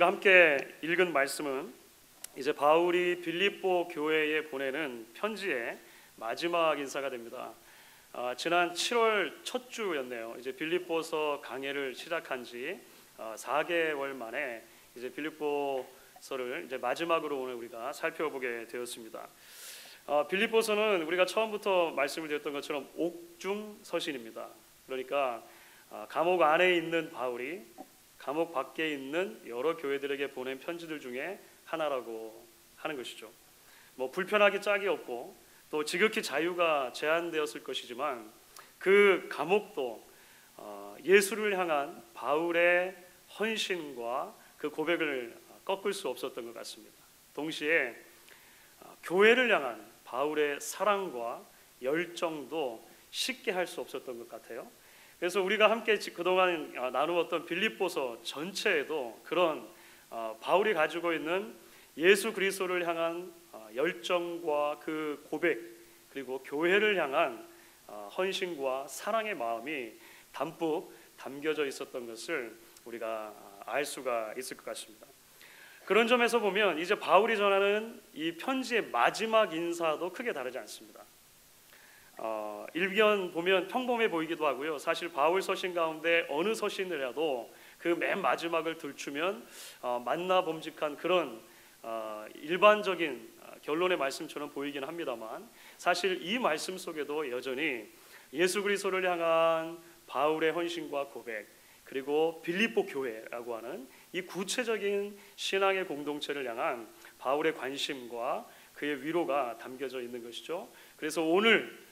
우리가 함께 읽은 말씀은 이제 바울이 빌립보 교회에 보내는 편지의 마지막 인사가 됩니다. 지난 7월 첫 주였네요. 이제 빌립보서 강해를 시작한 지 4개월 만에 이제 빌립보서를 이제 마지막으로 오늘 우리가 살펴보게 되었습니다. 빌립보서는 우리가 처음부터 말씀을 드렸던 것처럼 옥중 서신입니다. 그러니까 감옥 안에 있는 바울이 감옥 밖에 있는 여러 교회들에게 보낸 편지들 중에 하나라고 하는 것이죠. 뭐 불편하기 짝이 없고 또 지극히 자유가 제한되었을 것이지만 그 감옥도 예수를 향한 바울의 헌신과 그 고백을 꺾을 수 없었던 것 같습니다. 동시에 교회를 향한 바울의 사랑과 열정도 쉽게 할 수 없었던 것 같아요. 그래서 우리가 함께 그동안 나누었던 빌립보서 전체에도 그런 바울이 가지고 있는 예수 그리스도를 향한 열정과 그 고백, 그리고 교회를 향한 헌신과 사랑의 마음이 담뿍 담겨져 있었던 것을 우리가 알 수가 있을 것 같습니다. 그런 점에서 보면 이제 바울이 전하는 이 편지의 마지막 인사도 크게 다르지 않습니다. 일견 보면 평범해 보이기도 하고요. 사실 바울 서신 가운데 어느 서신이라도 그 맨 마지막을 들추면 만나봄직한 그런 일반적인 결론의 말씀처럼 보이긴 합니다만, 사실 이 말씀 속에도 여전히 예수 그리스도를 향한 바울의 헌신과 고백, 그리고 빌립보 교회라고 하는 이 구체적인 신앙의 공동체를 향한 바울의 관심과 그의 위로가 담겨져 있는 것이죠. 그래서 오늘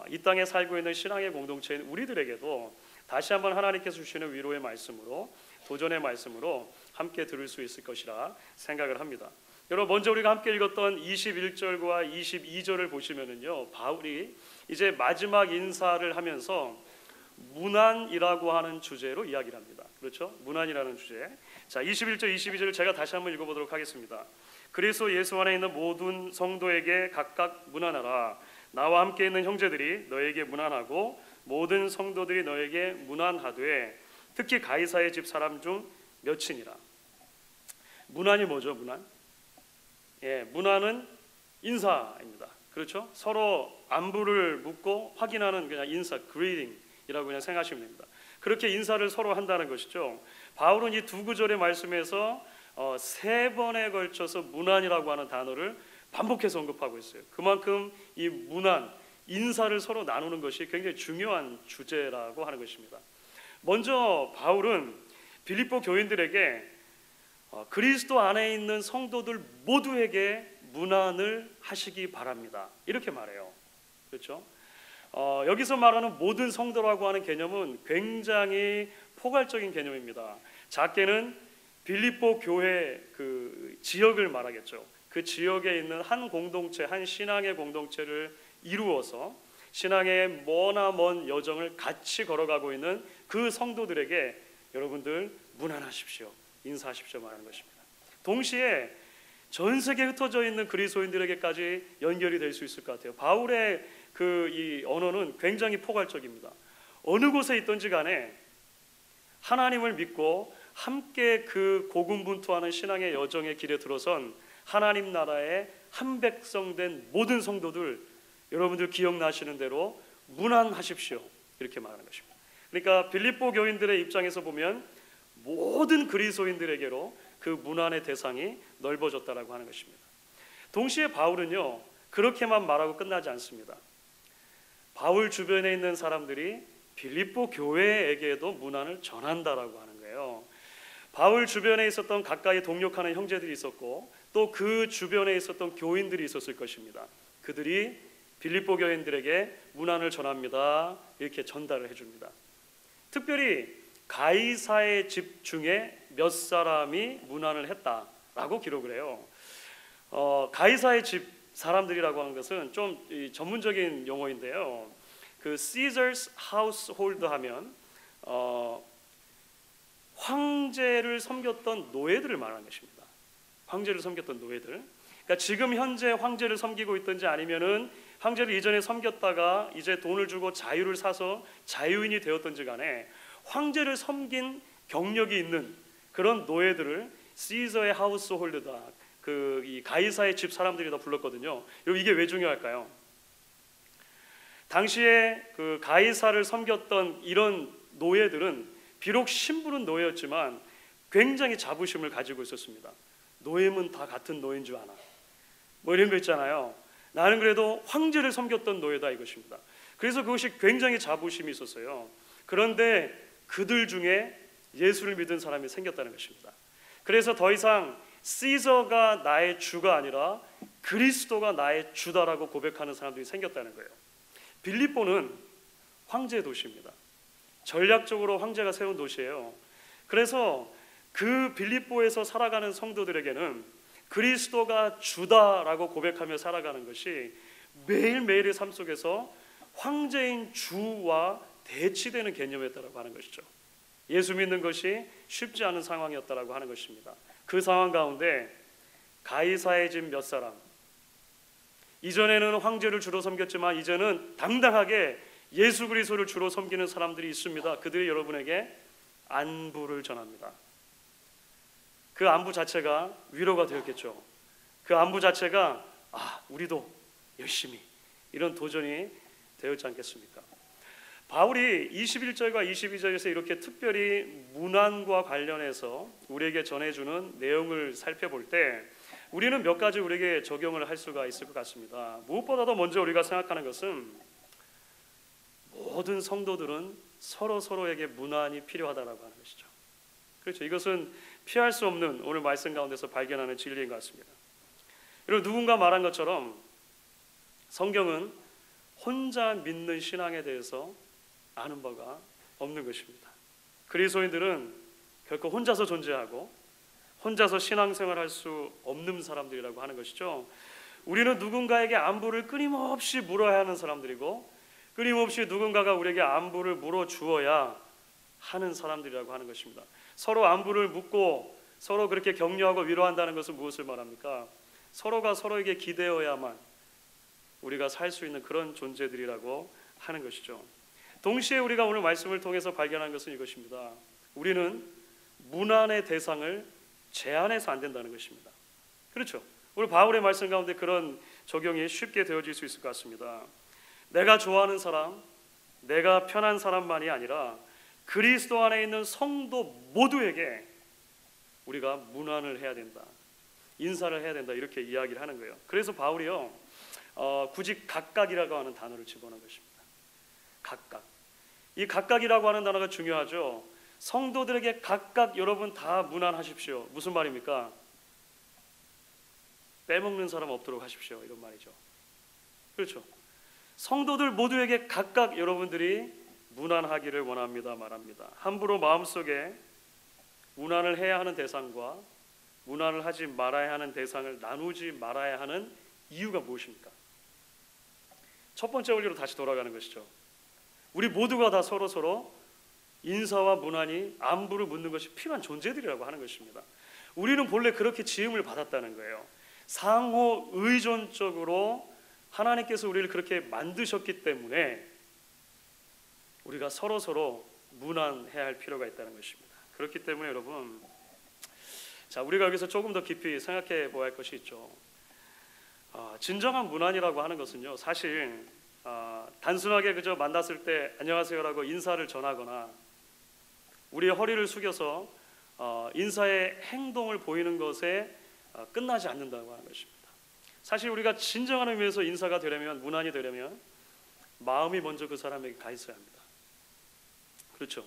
이 땅에 살고 있는 신앙의 공동체인 우리들에게도 다시 한번 하나님께서 주시는 위로의 말씀으로, 도전의 말씀으로 함께 들을 수 있을 것이라 생각을 합니다. 여러분, 먼저 우리가 함께 읽었던 21절과 22절을 보시면은요, 바울이 이제 마지막 인사를 하면서 문안이라고 하는 주제로 이야기를 합니다. 그렇죠? 문안이라는 주제. 자, 21절, 22절을 제가 다시 한번 읽어보도록 하겠습니다. 그리스도 예수 안에 있는 모든 성도에게 각각 문안하라. 나와 함께 있는 형제들이 너에게 문안하고 모든 성도들이 너에게 문안하되 특히 가이사의 집 사람 중 몇이니라. 문안이 뭐죠? 문안? 문안은 인사입니다. 그렇죠? 서로 안부를 묻고 확인하는 그냥 인사, greeting이라고 그냥 생각하시면 됩니다. 그렇게 인사를 서로 한다는 것이죠. 바울은 이 두 구절의 말씀에서 3번에 걸쳐서 문안이라고 하는 단어를 반복해서 언급하고 있어요. 그만큼 이 문안, 인사를 서로 나누는 것이 굉장히 중요한 주제라고 하는 것입니다. 먼저 바울은 빌립보 교인들에게 그리스도 안에 있는 성도들 모두에게 문안을 하시기 바랍니다, 이렇게 말해요. 그렇죠? 여기서 말하는 모든 성도라고 하는 개념은 굉장히 포괄적인 개념입니다. 작게는 빌립보 교회 그 지역을 말하겠죠. 그 지역에 있는 한 공동체, 한 신앙의 공동체를 이루어서 신앙의 머나 먼 여정을 같이 걸어가고 있는 그 성도들에게 여러분들 문안하십시오, 인사하십시오 말하는 것입니다. 동시에 전 세계에 흩어져 있는 그리스도인들에게까지 연결이 될 수 있을 것 같아요. 바울의 이 언어는 굉장히 포괄적입니다. 어느 곳에 있든지 간에 하나님을 믿고 함께 그 고군분투하는 신앙의 여정의 길에 들어선 하나님 나라의 한 백성된 모든 성도들, 여러분들 기억나시는 대로 문안하십시오, 이렇게 말하는 것입니다. 그러니까 빌립보 교인들의 입장에서 보면 모든 그리스도인들에게로 그 문안의 대상이 넓어졌다라고 하는 것입니다. 동시에 바울은요, 그렇게만 말하고 끝나지 않습니다. 바울 주변에 있는 사람들이 빌립보 교회에게도 문안을 전한다라고 하는 거예요. 바울 주변에 있었던 가까이 동역하는 형제들이 있었고 또 그 주변에 있었던 교인들이 있었을 것입니다. 그들이 빌립보 교인들에게 문안을 전합니다, 이렇게 전달을 해줍니다. 특별히 가이사의 집 중에 몇 사람이 문안을 했다라고 기록을 해요. 가이사의 집 사람들이라고 하는 것은 좀 전문적인 용어인데요. 그 Caesar's household 하면 황제를 섬겼던 노예들을 말하는 것입니다. 황제를 섬겼던 노예들. 그러니까 지금 현재 황제를 섬기고 있든지 아니면은 황제를 이전에 섬겼다가 이제 돈을 주고 자유를 사서 자유인이 되었든지 간에 황제를 섬긴 경력이 있는 그런 노예들을 시저의 하우스홀드다. 이 가이사의 집 사람들이 다 불렀거든요. 이게 왜 중요할까요? 당시에 그 가이사를 섬겼던 이런 노예들은 비록 신분은 노예였지만 굉장히 자부심을 가지고 있었습니다. 노예면 다 같은 노예인 줄 아나. 뭐 이런 거 있잖아요. 나는 그래도 황제를 섬겼던 노예다 이것입니다. 그래서 그것이 굉장히 자부심이 있었어요. 그런데 그들 중에 예수를 믿은 사람이 생겼다는 것입니다. 그래서 더 이상 시저가 나의 주가 아니라 그리스도가 나의 주다라고 고백하는 사람들이 생겼다는 거예요. 빌립보는 황제 도시입니다. 전략적으로 황제가 세운 도시예요. 그래서 그 빌립보에서 살아가는 성도들에게는 그리스도가 주다라고 고백하며 살아가는 것이 매일매일의 삶 속에서 황제인 주와 대치되는 개념이었다고 하는 것이죠. 예수 믿는 것이 쉽지 않은 상황이었다고 하는 것입니다. 그 상황 가운데 가이사의 집 몇 사람, 이전에는 황제를 주로 섬겼지만 이제는 당당하게 예수 그리스도를 주로 섬기는 사람들이 있습니다. 그들이 여러분에게 안부를 전합니다. 그 안부 자체가 위로가 되었겠죠. 그 안부 자체가 우리도 열심히 이런 도전이 되었지 않겠습니까? 바울이 21절과 22절에서 이렇게 특별히 문안과 관련해서 우리에게 전해주는 내용을 살펴볼 때 우리는 몇 가지 우리에게 적용을 할 수가 있을 것 같습니다. 무엇보다도 먼저 우리가 생각하는 것은 모든 성도들은 서로에게 문안이 필요하다라고 하는 것이죠. 그렇죠. 이것은 피할 수 없는 오늘 말씀 가운데서 발견하는 진리인 것 같습니다. 여러분, 누군가 말한 것처럼 성경은 혼자 믿는 신앙에 대해서 아는 바가 없는 것입니다. 그리스도인들은 결코 혼자서 존재하고 혼자서 신앙생활할 수 없는 사람들이라고 하는 것이죠. 우리는 누군가에게 안부를 끊임없이 물어야 하는 사람들이고 끊임없이 누군가가 우리에게 안부를 물어주어야 하는 사람들이라고 하는 것입니다. 서로 안부를 묻고 서로 그렇게 격려하고 위로한다는 것은 무엇을 말합니까? 서로가 서로에게 기대어야만 우리가 살 수 있는 그런 존재들이라고 하는 것이죠. 동시에 우리가 오늘 말씀을 통해서 발견한 것은 이것입니다. 우리는 문안의 대상을 제한해서 안 된다는 것입니다. 그렇죠. 오늘 바울의 말씀 가운데 그런 적용이 쉽게 되어질 수 있을 것 같습니다. 내가 좋아하는 사람, 내가 편한 사람만이 아니라 그리스도 안에 있는 성도 모두에게 우리가 문안을 해야 된다, 인사를 해야 된다, 이렇게 이야기를 하는 거예요. 그래서 바울이요 굳이 각각이라고 하는 단어를 집어넣은 것입니다. 각각. 이 각각이라고 하는 단어가 중요하죠. 성도들에게 각각 여러분 다 문안하십시오. 무슨 말입니까? 빼먹는 사람 없도록 하십시오, 이런 말이죠. 그렇죠. 성도들 모두에게 각각 여러분들이 문안하기를 원합니다 말합니다. 함부로 마음속에 문안을 해야 하는 대상과 문안을 하지 말아야 하는 대상을 나누지 말아야 하는 이유가 무엇입니까? 첫 번째 원리로 다시 돌아가는 것이죠. 우리 모두가 다 서로 인사와 문안이 안부를 묻는 것이 필요한 존재들이라고 하는 것입니다. 우리는 본래 그렇게 지음을 받았다는 거예요. 상호 의존적으로 하나님께서 우리를 그렇게 만드셨기 때문에 우리가 서로 문안해야 할 필요가 있다는 것입니다. 그렇기 때문에 여러분, 자, 우리가 여기서 조금 더 깊이 생각해 보아야 할 것이 있죠. 진정한 문안이라고 하는 것은요, 사실 단순하게 그저 만났을 때 안녕하세요라고 인사를 전하거나 우리의 허리를 숙여서 인사의 행동을 보이는 것에 끝나지 않는다고 하는 것입니다. 사실 우리가 진정한 의미에서 인사가 되려면, 문안이 되려면 마음이 먼저 그 사람에게 가 있어야 합니다. 그렇죠.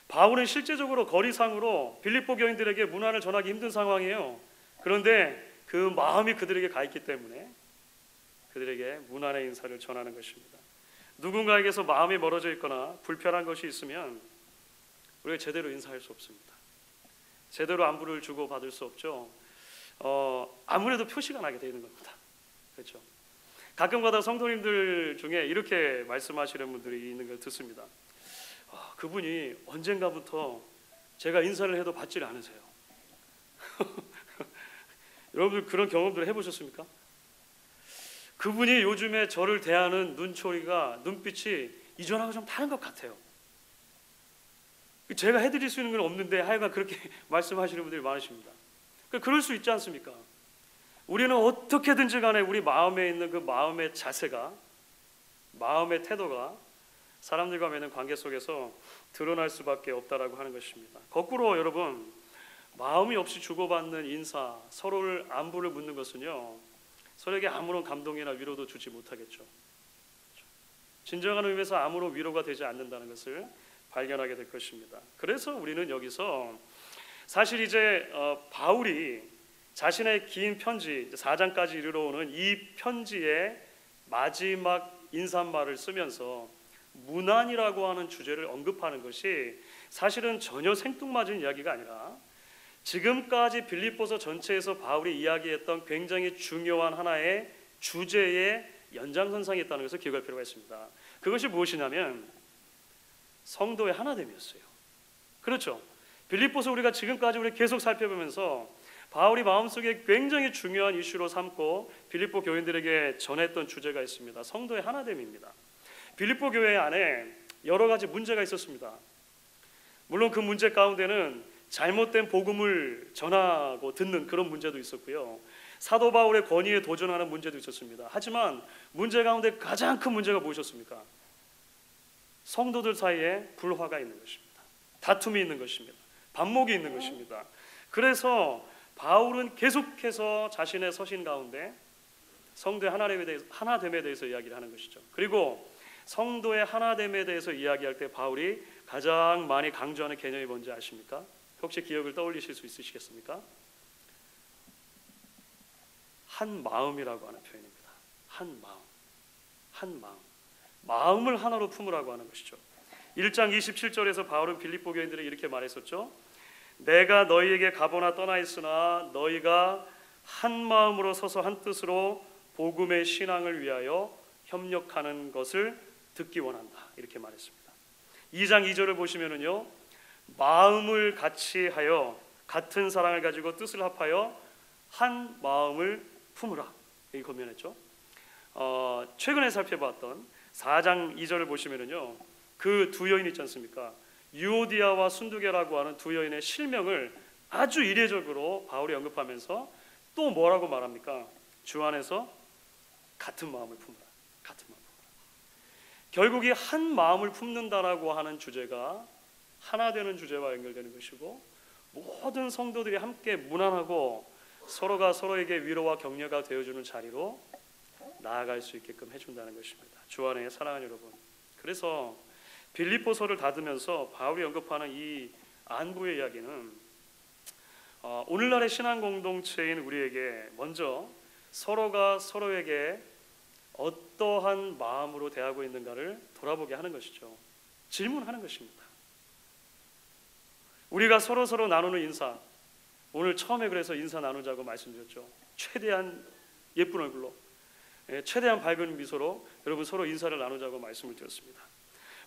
바울은 실제적으로 거리상으로 빌립보 교인들에게 문안을 전하기 힘든 상황이에요. 그런데 그 마음이 그들에게 가 있기 때문에 그들에게 문안의 인사를 전하는 것입니다. 누군가에게서 마음이 멀어져 있거나 불편한 것이 있으면 우리가 제대로 인사할 수 없습니다. 제대로 안부를 주고 받을 수 없죠. 아무래도 표시가 나게 되는 겁니다. 그렇죠. 가끔가다 성도님들 중에 이렇게 말씀하시는 분들이 있는 걸 듣습니다. 그분이 언젠가부터 제가 인사를 해도 받지를 않으세요. 여러분들 그런 경험들을 해보셨습니까? 그분이 요즘에 저를 대하는 눈초리가, 눈빛이 이전하고 좀 다른 것 같아요. 제가 해드릴 수 있는 건 없는데 하여간 그렇게 말씀하시는 분들이 많으십니다. 그럴 수 있지 않습니까? 우리는 어떻게든지 간에 우리 마음에 있는 그 마음의 자세가, 마음의 태도가 사람들과 맺는 관계 속에서 드러날 수밖에 없다라고 하는 것입니다. 거꾸로 여러분, 마음이 없이 주고받는 인사, 서로를 안부를 묻는 것은요, 서로에게 아무런 감동이나 위로도 주지 못하겠죠. 진정한 의미에서 아무런 위로가 되지 않는다는 것을 발견하게 될 것입니다. 그래서 우리는 여기서 사실 이제 바울이 자신의 긴 편지 4장까지 이르러 오는 이 편지의 마지막 인사말을 쓰면서 문안이라고 하는 주제를 언급하는 것이 사실은 전혀 생뚱맞은 이야기가 아니라 지금까지 빌립보서 전체에서 바울이 이야기했던 굉장히 중요한 하나의 주제의 연장선상에 있다는 것을 기억할 필요가 있습니다. 그것이 무엇이냐면 성도의 하나됨이었어요. 그렇죠. 빌립보서 우리가 지금까지 우리 계속 살펴보면서 바울이 마음속에 굉장히 중요한 이슈로 삼고 빌립보 교인들에게 전했던 주제가 있습니다. 성도의 하나됨입니다. 빌립보 교회 안에 여러 가지 문제가 있었습니다. 물론 그 문제 가운데는 잘못된 복음을 전하고 듣는 그런 문제도 있었고요. 사도 바울의 권위에 도전하는 문제도 있었습니다. 하지만 문제 가운데 가장 큰 문제가 무엇이었습니까? 성도들 사이에 불화가 있는 것입니다. 다툼이 있는 것입니다. 반목이 있는 것입니다. 그래서 바울은 계속해서 자신의 서신 가운데 성도의 하나됨에 대해서 이야기를 하는 것이죠. 그리고 성도의 하나됨에 대해서 이야기할 때 바울이 가장 많이 강조하는 개념이 뭔지 아십니까? 혹시 기억을 떠올리실 수 있으시겠습니까? 한 마음이라고 하는 표현입니다. 한 마음, 한 마음, 마음을 하나로 품으라고 하는 것이죠. 1장 27절에서 바울은 빌립보 교인들에게 이렇게 말했었죠. 내가 너희에게 가보나 떠나 있으나 너희가 한 마음으로 서서 한 뜻으로 복음의 신앙을 위하여 협력하는 것을 듣기 원한다. 이렇게 말했습니다. 2장 2절을 보시면은요, 마음을 같이 하여 같은 사랑을 가지고 뜻을 합하여 한 마음을 품으라. 이 권면했죠. 최근에 살펴봤던 4장 2절을 보시면은요, 그 두 여인 있지 않습니까? 유오디아와 순두계라고 하는 두 여인의 실명을 아주 이례적으로 바울이 언급하면서 또 뭐라고 말합니까? 주 안에서 같은 마음을 품으라. 같은 마음을 품으라. 결국 이 한 마음을 품는다라고 하는 주제가 하나 되는 주제와 연결되는 것이고, 모든 성도들이 함께 문안하고 서로가 서로에게 위로와 격려가 되어주는 자리로 나아갈 수 있게끔 해준다는 것입니다. 주 안에 사랑하는 여러분, 그래서 빌립보서를 닫으면서 바울이 언급하는 이 안부의 이야기는 오늘날의 신앙 공동체인 우리에게 먼저 서로가 서로에게 어떠한 마음으로 대하고 있는가를 돌아보게 하는 것이죠. 질문하는 것입니다. 우리가 서로 나누는 인사, 오늘 처음에 그래서 인사 나누자고 말씀드렸죠. 최대한 예쁜 얼굴로, 최대한 밝은 미소로 여러분 서로 인사를 나누자고 말씀을 드렸습니다.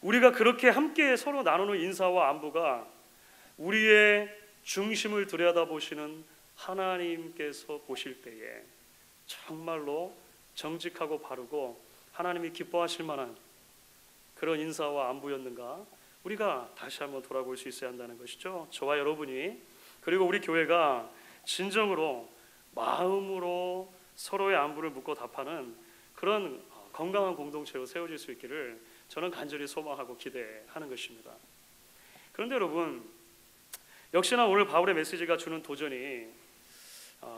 우리가 그렇게 함께 서로 나누는 인사와 안부가 우리의 중심을 들여다보시는 하나님께서 보실 때에 정말로 정직하고 바르고 하나님이 기뻐하실 만한 그런 인사와 안부였는가, 우리가 다시 한번 돌아볼 수 있어야 한다는 것이죠. 저와 여러분이, 그리고 우리 교회가 진정으로 마음으로 서로의 안부를 묻고 답하는 그런 건강한 공동체로 세워질 수 있기를 저는 간절히 소망하고 기대하는 것입니다. 그런데 여러분, 역시나 오늘 바울의 메시지가 주는 도전이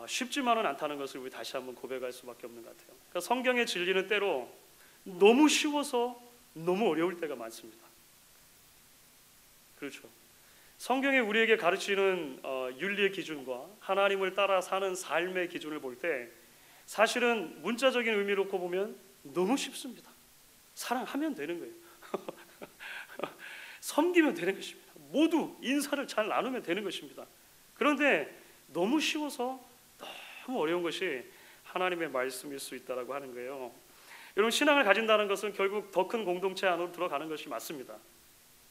쉽지만은 않다는 것을 우리 다시 한번 고백할 수밖에 없는 것 같아요. 그러니까 성경의 진리는 때로 너무 쉬워서 너무 어려울 때가 많습니다. 그렇죠. 성경이 우리에게 가르치는 윤리의 기준과 하나님을 따라 사는 삶의 기준을 볼 때 사실은 문자적인 의미로 놓고 보면 너무 쉽습니다. 사랑하면 되는 거예요. 섬기면 되는 것입니다. 모두 인사를 잘 나누면 되는 것입니다. 그런데 너무 쉬워서 너무 어려운 것이 하나님의 말씀일 수 있다라고 하는 거예요. 여러분, 신앙을 가진다는 것은 결국 더 큰 공동체 안으로 들어가는 것이 맞습니다.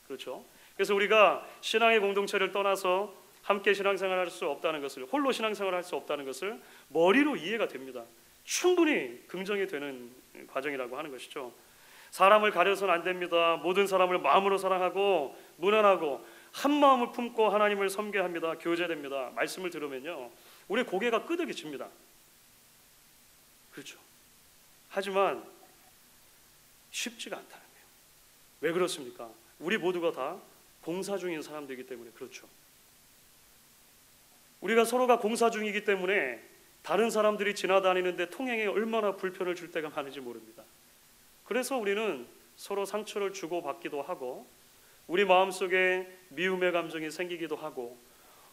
그렇죠? 그래서 우리가 신앙의 공동체를 떠나서 함께 신앙생활을 할 수 없다는 것을, 홀로 신앙생활을 할 수 없다는 것을 머리로 이해가 됩니다. 충분히 긍정이 되는 과정이라고 하는 것이죠. 사람을 가려서는 안 됩니다. 모든 사람을 마음으로 사랑하고 무난하고 한 마음을 품고 하나님을 섬겨야 합니다. 교제됩니다. 말씀을 들으면요, 우리 고개가 끄덕여집니다. 그렇죠. 하지만 쉽지가 않다는 거예요. 왜 그렇습니까? 우리 모두가 다 공사 중인 사람들이기 때문에 그렇죠. 우리가 서로가 공사 중이기 때문에 다른 사람들이 지나다니는데 통행에 얼마나 불편을 줄 때가 많은지 모릅니다. 그래서 우리는 서로 상처를 주고받기도 하고 우리 마음속에 미움의 감정이 생기기도 하고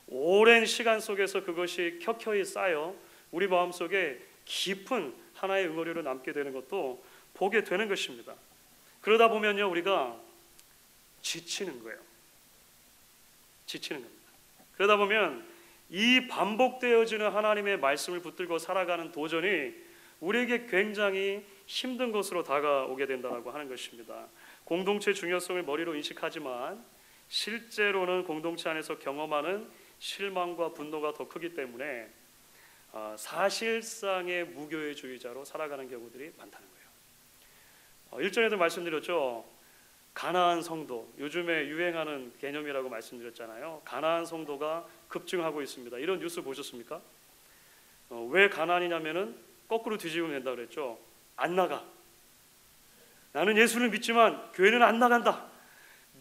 오랜 시간 속에서 그것이 켜켜이 쌓여 우리 마음속에 깊은 하나의 응어리로 남게 되는 것도 보게 되는 것입니다. 그러다 보면요, 우리가 지치는 거예요. 지치는 겁니다. 그러다 보면 이 반복되어지는 하나님의 말씀을 붙들고 살아가는 도전이 우리에게 굉장히 힘든 것으로 다가오게 된다고 하는 것입니다. 공동체의 중요성을 머리로 인식하지만 실제로는 공동체 안에서 경험하는 실망과 분노가 더 크기 때문에 사실상의 무교회주의자로 살아가는 경우들이 많다는 거예요. 일전에도 말씀드렸죠. 가나안 성도, 요즘에 유행하는 개념이라고 말씀드렸잖아요. 가나안 성도가 급증하고 있습니다. 이런 뉴스 보셨습니까? 왜 가나안이냐면은 거꾸로 뒤집으면 된다고 그랬죠. 안 나가. 나는 예수를 믿지만 교회는 안 나간다.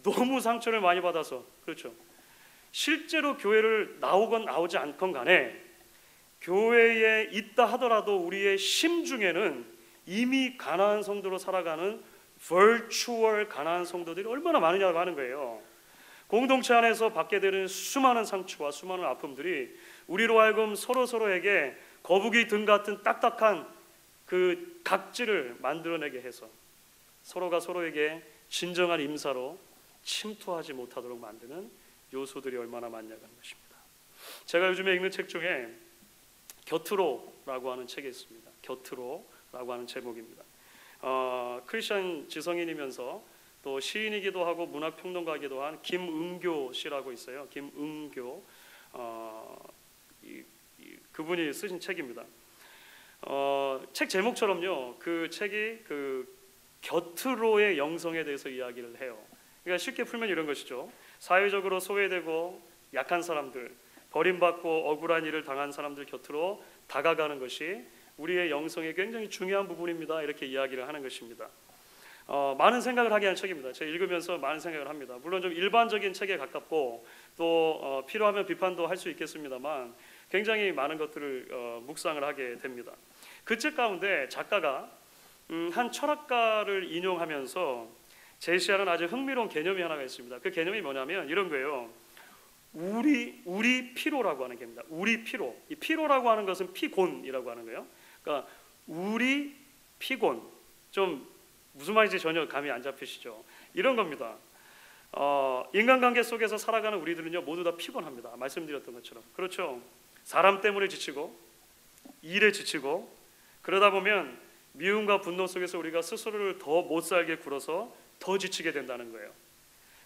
너무 상처를 많이 받아서. 그렇죠. 실제로 교회를 나오건 나오지 않건 간에 교회에 있다 하더라도 우리의 심중에는 이미 가나안 성도로 살아가는 virtual 가나안 성도들이 얼마나 많으냐고 하는 거예요. 공동체 안에서 받게 되는 수많은 상처와 수많은 아픔들이 우리로 하여금 서로에게 거북이 등 같은 딱딱한 그 각질을 만들어내게 해서 서로가 서로에게 진정한 임사로 침투하지 못하도록 만드는 요소들이 얼마나 많냐는 것입니다. 제가 요즘에 읽는 책 중에 곁으로라고 하는 책이 있습니다. 곁으로라고 하는 제목입니다. 크리스천 지성인이면서 또 시인이기도 하고 문학평론가이기도 한 김응교 씨라고 있어요. 김응교 그분이 쓰신 책입니다. 책 제목처럼요, 그 책이 그 곁으로의 영성에 대해서 이야기를 해요. 그러니까 쉽게 풀면 이런 것이죠. 사회적으로 소외되고 약한 사람들, 버림받고 억울한 일을 당한 사람들 곁으로 다가가는 것이 우리의 영성의 굉장히 중요한 부분입니다. 이렇게 이야기를 하는 것입니다. 많은 생각을 하게 하는 책입니다. 제가 읽으면서 많은 생각을 합니다. 물론 좀 일반적인 책에 가깝고 또 필요하면 비판도 할 수 있겠습니다만 굉장히 많은 것들을 묵상을 하게 됩니다. 그 책 가운데 작가가 한 철학가를 인용하면서 제시하는 아주 흥미로운 개념이 하나가 있습니다. 그 개념이 뭐냐면 이런 거예요. 우리 피로라고 하는 겁니다. 우리 피로. 이 피로라고 하는 것은 피곤이라고 하는 거예요. 그러니까 우리 피곤. 좀 무슨 말인지 전혀 감이 안 잡히시죠? 이런 겁니다. 인간관계 속에서 살아가는 우리들은요 모두 다 피곤합니다. 말씀드렸던 것처럼. 그렇죠. 사람 때문에 지치고 일에 지치고 그러다 보면 미움과 분노 속에서 우리가 스스로를 더 못 살게 굴어서 더 지치게 된다는 거예요.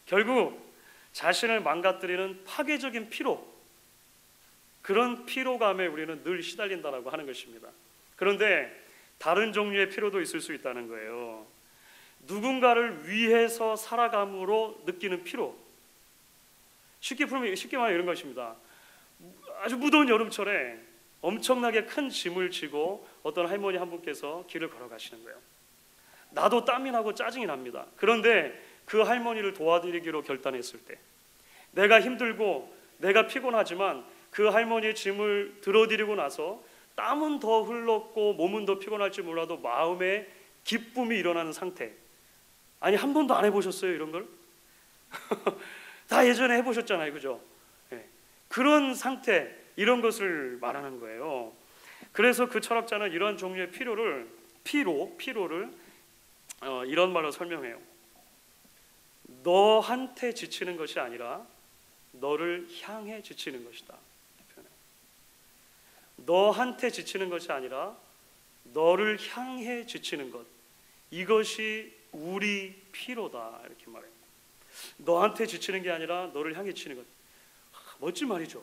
결국 자신을 망가뜨리는 파괴적인 피로, 그런 피로감에 우리는 늘 시달린다라고 하는 것입니다. 그런데 다른 종류의 피로도 있을 수 있다는 거예요. 누군가를 위해서 살아감으로 느끼는 피로. 쉽게 말하면 이런 것입니다. 아주 무더운 여름철에 엄청나게 큰 짐을 지고 어떤 할머니 한 분께서 길을 걸어가시는 거예요. 나도 땀이 나고 짜증이 납니다. 그런데 그 할머니를 도와드리기로 결단했을 때 내가 힘들고 내가 피곤하지만 그 할머니의 짐을 들어드리고 나서 땀은 더 흘렀고 몸은 더 피곤할지 몰라도 마음에 기쁨이 일어나는 상태. 아니 한 번도 안 해보셨어요 이런 걸? 다 예전에 해보셨잖아요, 그죠? 네. 그런 상태, 이런 것을 말하는 거예요. 그래서 그 철학자는 이런 종류의 피로를 이런 말로 설명해요. 너한테 지치는 것이 아니라 너를 향해 지치는 것이다. 너한테 지치는 것이 아니라 너를 향해 지치는 것, 이것이 우리 피로다 이렇게 말해요. 너한테 지치는 게 아니라 너를 향해 지치는 것. 멋진 말이죠.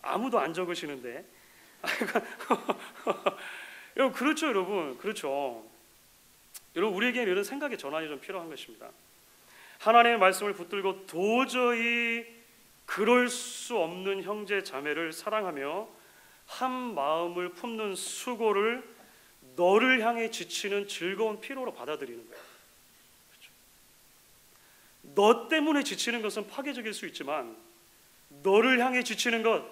아무도 안 적으시는데. 여러분 그렇죠, 여러분. 그렇죠. 여러분 우리에게는 이런 생각의 전환이 좀 필요한 것입니다. 하나님의 말씀을 붙들고 도저히 그럴 수 없는 형제 자매를 사랑하며 한 마음을 품는 수고를 너를 향해 지치는 즐거운 피로로 받아들이는 거예요. 그렇죠? 너 때문에 지치는 것은 파괴적일 수 있지만 너를 향해 지치는 것,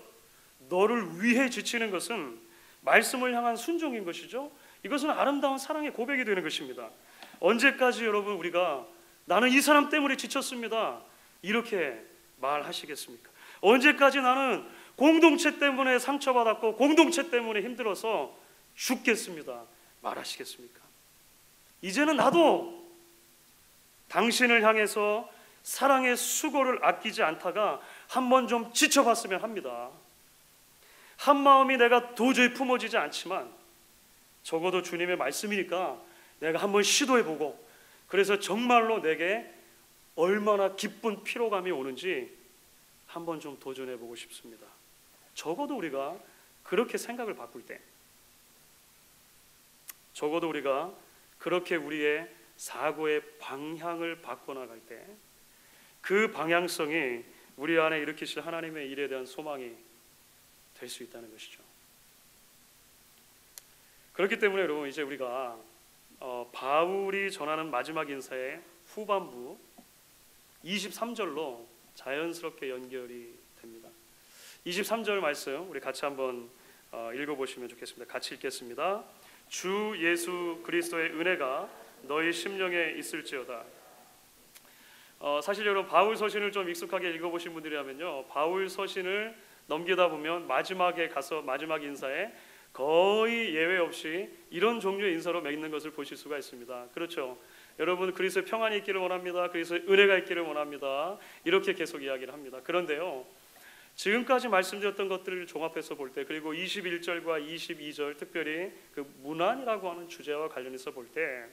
너를 위해 지치는 것은 말씀을 향한 순종인 것이죠. 이것은 아름다운 사랑의 고백이 되는 것입니다. 언제까지 여러분 우리가 나는 이 사람 때문에 지쳤습니다 이렇게 말하시겠습니까? 언제까지 나는 공동체 때문에 상처받았고 공동체 때문에 힘들어서 죽겠습니다 말하시겠습니까? 이제는 나도 당신을 향해서 사랑의 수고를 아끼지 않다가 한번 좀 지쳐봤으면 합니다. 한 마음이 내가 도저히 품어지지 않지만 적어도 주님의 말씀이니까 내가 한번 시도해보고, 그래서 정말로 내게 얼마나 기쁜 피로감이 오는지 한번 좀 도전해보고 싶습니다. 적어도 우리가 그렇게 생각을 바꿀 때, 적어도 우리가 그렇게 우리의 사고의 방향을 바꿔나갈 때 그 방향성이 우리 안에 일으키실 하나님의 일에 대한 소망이 될 수 있다는 것이죠. 그렇기 때문에 여러분, 이제 우리가 바울이 전하는 마지막 인사의 후반부 23절로 자연스럽게 연결이 됩니다. 23절 말씀 우리 같이 한번 읽어보시면 좋겠습니다. 같이 읽겠습니다. 주 예수 그리스도의 은혜가 너희 심령에 있을지어다. 사실 여러분, 바울 서신을 좀 익숙하게 읽어보신 분들이라면요, 바울 서신을 넘기다 보면 마지막에 가서 마지막 인사에 거의 예외 없이 이런 종류의 인사로 맺는 것을 보실 수가 있습니다. 그렇죠? 여러분, 그리스도의 평안이 있기를 원합니다. 그리스도의 은혜가 있기를 원합니다. 이렇게 계속 이야기를 합니다. 그런데요, 지금까지 말씀드렸던 것들을 종합해서 볼 때, 그리고 21절과 22절 특별히 그 문안이라고 하는 주제와 관련해서 볼 때,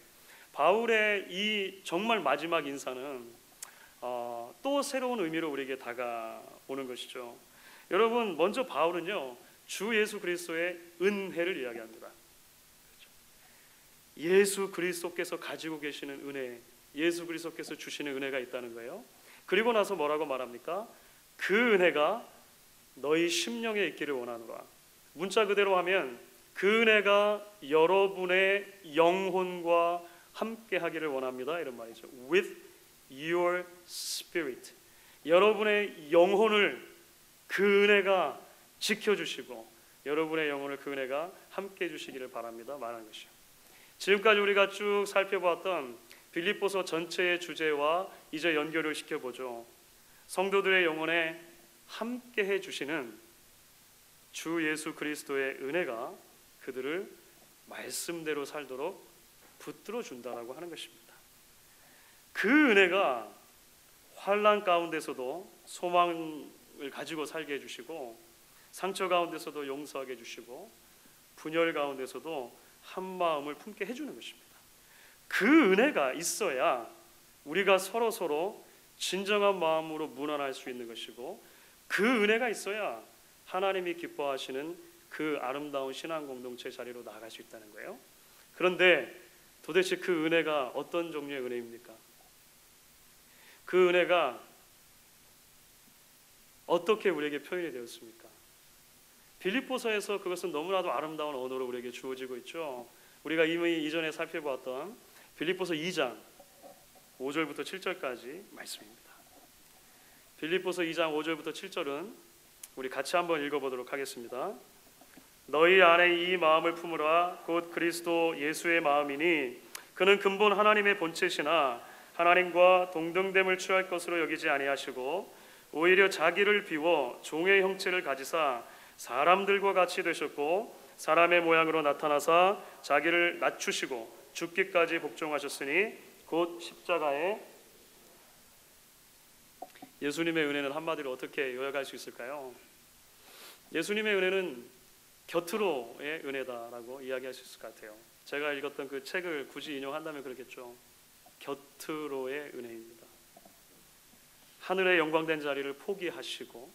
바울의 이 정말 마지막 인사는 또 새로운 의미로 우리에게 다가오는 것이죠. 여러분, 먼저 바울은요, 주 예수 그리스도의 은혜를 이야기합니다. 그렇죠? 예수 그리스도께서 가지고 계시는 은혜, 예수 그리스도께서 주시는 은혜가 있다는 거예요. 그리고 나서 뭐라고 말합니까? 그 은혜가 너희 심령에 있기를 원하노라. 문자 그대로 하면 그 은혜가 여러분의 영혼과 함께 하기를 원합니다, 이런 말이죠. With your spirit. 여러분의 영혼을 그 은혜가 지켜주시고 여러분의 영혼을 그 은혜가 함께 해주시기를 바랍니다 말하는 것이요. 지금까지 우리가 쭉 살펴보았던 빌립보서 전체의 주제와 이제 연결을 시켜보죠. 성도들의 영혼에 함께 해주시는 주 예수 그리스도의 은혜가 그들을 말씀대로 살도록 붙들어 준다라고 하는 것입니다. 그 은혜가 환난 가운데서도 소망을 가지고 살게 해주시고, 상처 가운데서도 용서하게 해주시고, 분열 가운데서도 한 마음을 품게 해주는 것입니다. 그 은혜가 있어야 우리가 서로 진정한 마음으로 문안할 수 있는 것이고, 그 은혜가 있어야 하나님이 기뻐하시는 그 아름다운 신앙 공동체 자리로 나아갈 수 있다는 거예요. 그런데 도대체 그 은혜가 어떤 종류의 은혜입니까? 그 은혜가 어떻게 우리에게 표현이 되었습니까? 빌립보서에서 그것은 너무나도 아름다운 언어로 우리에게 주어지고 있죠. 우리가 이미 이전에 살펴보았던 빌립보서 2장 5절부터 7절까지 말씀입니다. 빌립보서 2장 5절부터 7절은 우리 같이 한번 읽어보도록 하겠습니다. 너희 안에 이 마음을 품으라. 곧 그리스도 예수의 마음이니 그는 근본 하나님의 본체시나 하나님과 동등됨을 취할 것으로 여기지 아니하시고 오히려 자기를 비워 종의 형체를 가지사 사람들과 같이 되셨고 사람의 모양으로 나타나사 자기를 낮추시고 죽기까지 복종하셨으니 곧 십자가에. 예수님의 은혜는 한마디로 어떻게 요약할 수 있을까요? 예수님의 은혜는 곁으로의 은혜다라고 이야기할 수 있을 것 같아요. 제가 읽었던 그 책을 굳이 인용한다면 그렇겠죠. 곁으로의 은혜입니다. 하늘의 영광된 자리를 포기하시고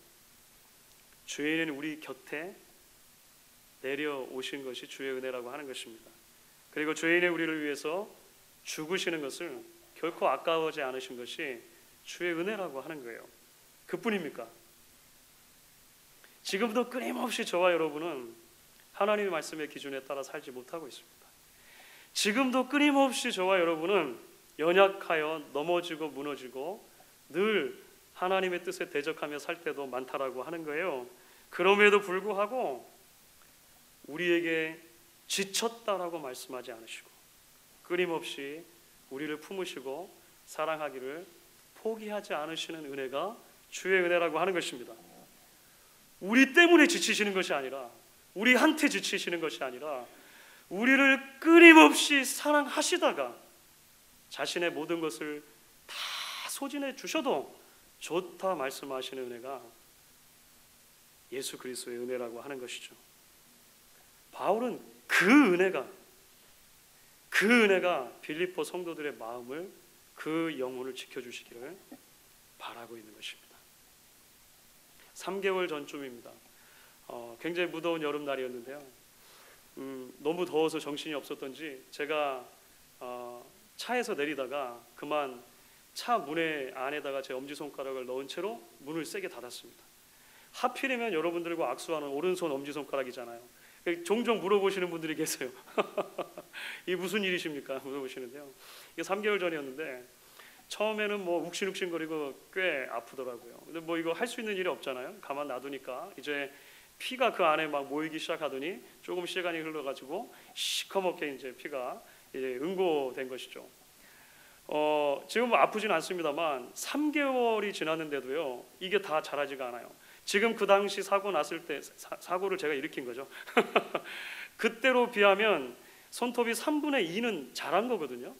주인은 우리 곁에 내려오신 것이 주의 은혜라고 하는 것입니다. 그리고 주인의 우리를 위해서 죽으시는 것을 결코 아까워하지 않으신 것이 주의 은혜라고 하는 거예요. 그뿐입니까? 지금도 끊임없이 저와 여러분은 하나님의 말씀의 기준에 따라 살지 못하고 있습니다. 지금도 끊임없이 저와 여러분은 연약하여 넘어지고 무너지고 늘 하나님의 뜻에 대적하며 살 때도 많다라고 하는 거예요. 그럼에도 불구하고 우리에게 지쳤다라고 말씀하지 않으시고 끊임없이 우리를 품으시고 사랑하기를 포기하지 않으시는 은혜가 주의 은혜라고 하는 것입니다. 우리 때문에 지치시는 것이 아니라, 우리한테 지치시는 것이 아니라 우리를 끊임없이 사랑하시다가 자신의 모든 것을 다 소진해 주셔도 좋다 말씀하시는 은혜가 예수 그리스도의 은혜라고 하는 것이죠. 바울은 그 은혜가 빌립보 성도들의 마음을, 그 영혼을 지켜주시기를 바라고 있는 것입니다. 3개월 전쯤입니다. 굉장히 무더운 여름날이었는데요. 너무 더워서 정신이 없었던지 제가 차에서 내리다가 그만 차 문의 안에다가 제 엄지손가락을 넣은 채로 문을 세게 닫았습니다. 하필이면 여러분들과 악수하는 오른손 엄지손가락이잖아요. 종종 물어보시는 분들이 계세요. 이 무슨 일이십니까? 물어보시는데요. 이게 3개월 전이었는데 처음에는 뭐 욱신욱신거리고 꽤 아프더라고요. 근데 뭐 이거 할 수 있는 일이 없잖아요. 가만 놔두니까 이제 피가 그 안에 막 모이기 시작하더니 조금 시간이 흘러가지고 시커멓게 이제 피가 이제 응고된 것이죠. 지금 뭐 아프진 않습니다만 3개월이 지났는데도요 이게 다 자라지가 않아요. 지금 그 당시 사고 났을 때 사고를 제가 일으킨 거죠. 그때로 비하면 손톱이 3분의 2는 자란 거거든요.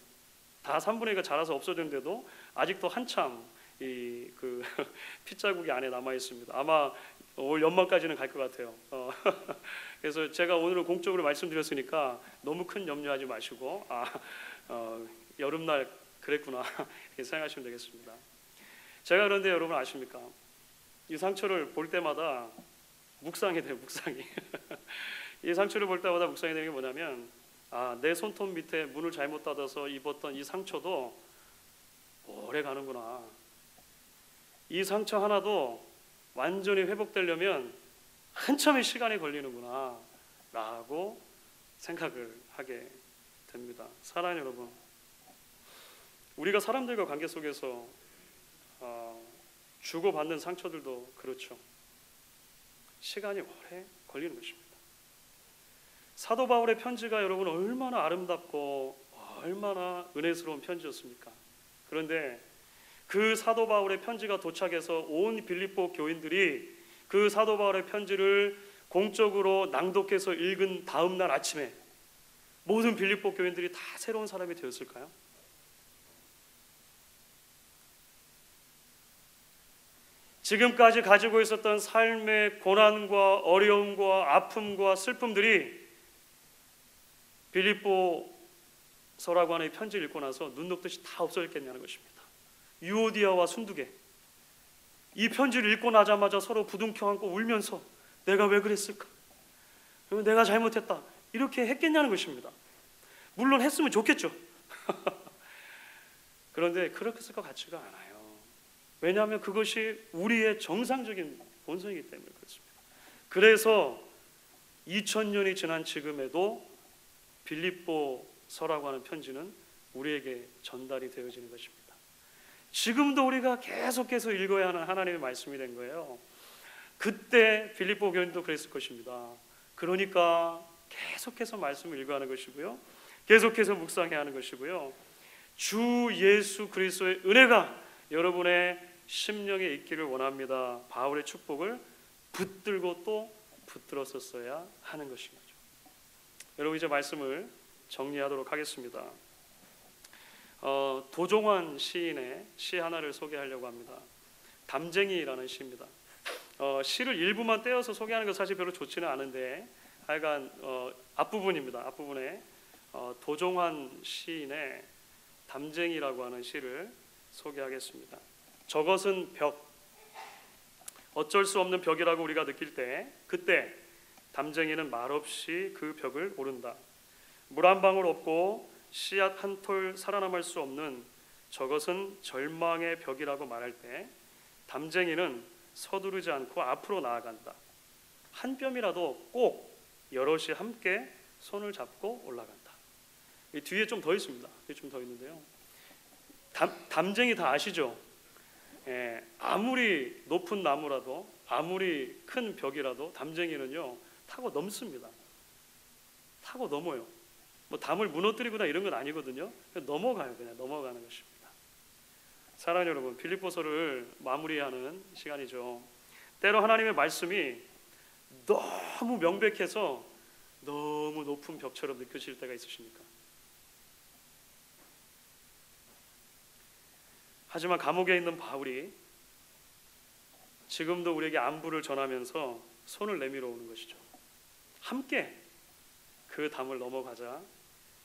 다 3분의 2가 자라서 없어졌는데도 아직도 한참 그 핏자국이 안에 남아 있습니다. 아마 올 연말까지는 갈 것 같아요. 그래서 제가 오늘은 공적으로 말씀드렸으니까 너무 큰 염려하지 마시고 여름날 그랬구나 이렇게 생각하시면 되겠습니다. 제가 그런데 여러분 아십니까? 이 상처를 볼 때마다 묵상이 돼요. 묵상이. 이 상처를 볼 때마다 묵상이 되는 게 뭐냐면 내 손톱 밑에 문을 잘못 닫아서 입었던 이 상처도 오래 가는구나. 이 상처 하나도 완전히 회복되려면 한참의 시간이 걸리는구나 라고 생각을 하게 됩니다. 사랑하는 여러분, 우리가 사람들과 관계 속에서 주고받는 상처들도 그렇죠. 시간이 오래 걸리는 것입니다. 사도 바울의 편지가 여러분 얼마나 아름답고 얼마나 은혜스러운 편지였습니까? 그런데 그 사도 바울의 편지가 도착해서 온 빌립보 교인들이 그 사도 바울의 편지를 공적으로 낭독해서 읽은 다음 날 아침에 모든 빌립보 교인들이 다 새로운 사람이 되었을까요? 지금까지 가지고 있었던 삶의 고난과 어려움과 아픔과 슬픔들이 빌립보서라고 하는 편지를 읽고 나서 눈 녹듯이 다 없어졌겠냐는 것입니다. 유오디아와 순두계, 이 편지를 읽고 나자마자 서로 부둥켜 안고 울면서 내가 왜 그랬을까? 내가 잘못했다. 이렇게 했겠냐는 것입니다. 물론 했으면 좋겠죠. 그런데 그렇게 했을 것 같지가 않아요. 왜냐하면 그것이 우리의 정상적인 본성이기 때문에 그렇습니다. 그래서 2000년이 지난 지금에도 빌립보서라고 하는 편지는 우리에게 전달이 되어지는 것입니다. 지금도 우리가 계속해서 읽어야 하는 하나님의 말씀이 된 거예요. 그때 빌립보 교인도 그랬을 것입니다. 그러니까 계속해서 말씀을 읽어야 하는 것이고요, 계속해서 묵상해야 하는 것이고요, 주 예수 그리스도의 은혜가 여러분의 심령에 있기를 원합니다. 바울의 축복을 붙들고 또 붙들었었어야 하는 것인 거죠. 여러분 이제 말씀을 정리하도록 하겠습니다. 도종환 시인의 시 하나를 소개하려고 합니다. 담쟁이라는 시입니다. 시를 일부만 떼어서 소개하는 것 사실 별로 좋지는 않은데 하여간 앞부분입니다. 앞부분에 도종환 시인의 담쟁이라고 하는 시를 소개하겠습니다. 저것은 벽, 어쩔 수 없는 벽이라고 우리가 느낄 때 그때 담쟁이는 말없이 그 벽을 오른다. 물 한 방울 없고 씨앗 한 톨 살아남을 수 없는 저것은 절망의 벽이라고 말할 때 담쟁이는 서두르지 않고 앞으로 나아간다. 한 뼘이라도 꼭 여럿이 함께 손을 잡고 올라간다. 이 뒤에 좀 더 있습니다. 뒤에 좀 더 있는데요. 담쟁이 다 아시죠? 아무리 높은 나무라도, 아무리 큰 벽이라도 담쟁이는요 타고 넘습니다. 타고 넘어요. 뭐 담을 무너뜨리거나 이런 건 아니거든요. 그냥 넘어가요. 그냥 넘어가는 것입니다. 사랑하는 여러분, 빌립보서를 마무리하는 시간이죠. 때로 하나님의 말씀이 너무 명백해서 너무 높은 벽처럼 느껴질 때가 있으십니까? 하지만 감옥에 있는 바울이 지금도 우리에게 안부를 전하면서 손을 내밀어 오는 것이죠. 함께 그 담을 넘어가자.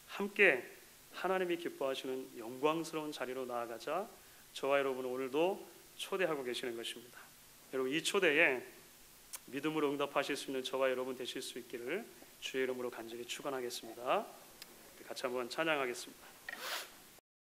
함께 하나님이 기뻐하시는 영광스러운 자리로 나아가자. 저와 여러분은 오늘도 초대하고 계시는 것입니다. 여러분, 이 초대에 믿음으로 응답하실 수 있는 저와 여러분 되실 수 있기를 주의 이름으로 간절히 축원하겠습니다. 같이 한번 찬양하겠습니다.